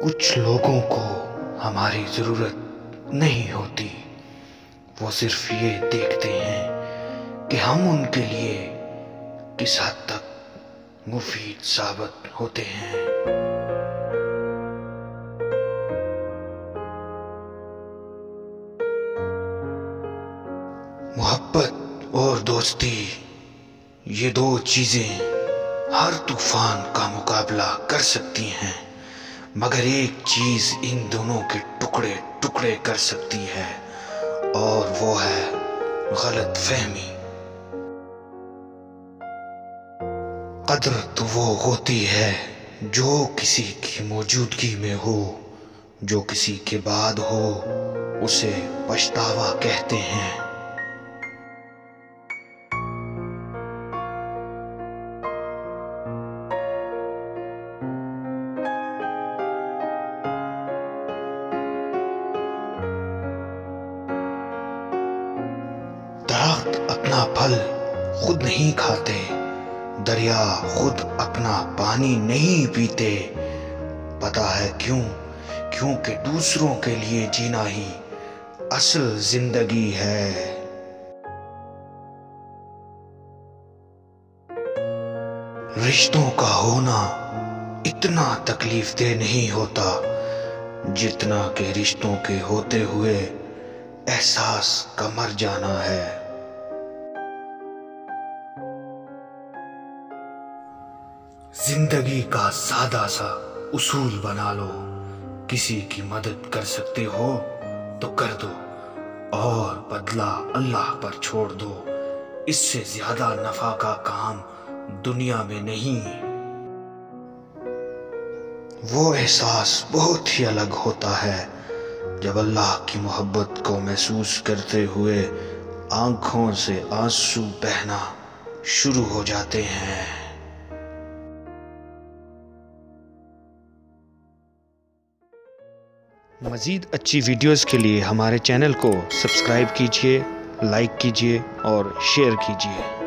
कुछ लोगों को हमारी ज़रूरत नहीं होती। वो सिर्फ ये देखते हैं कि हम उनके लिए किस हद तक मुफीद साबित होते हैं। मोहब्बत और दोस्ती, ये दो चीज़ें हर तूफान का मुकाबला कर सकती हैं, मगर एक चीज इन दोनों के टुकड़े टुकड़े कर सकती है, और वो है गलतफहमी। कद्र तो वो होती है जो किसी की मौजूदगी में हो, जो किसी के बाद हो उसे पछतावा कहते हैं। दरख्त अपना फल खुद नहीं खाते, दरिया खुद अपना पानी नहीं पीते। पता है क्यों? क्योंकि दूसरों के लिए जीना ही असल जिंदगी है। रिश्तों का होना इतना तकलीफ दे नहीं होता जितना के रिश्तों के होते हुए एहसास का मर जाना है। जिंदगी का सादा सा उसूल बना लो, किसी की मदद कर सकते हो तो कर दो और बदला अल्लाह पर छोड़ दो। इससे ज्यादा नफा का काम दुनिया में नहीं। वो एहसास बहुत ही अलग होता है जब अल्लाह की मोहब्बत को महसूस करते हुए आंखों से आंसू बहना शुरू हो जाते हैं। मज़ीद अच्छी वीडियोस के लिए हमारे चैनल को सब्सक्राइब कीजिए, लाइक कीजिए और शेयर कीजिए।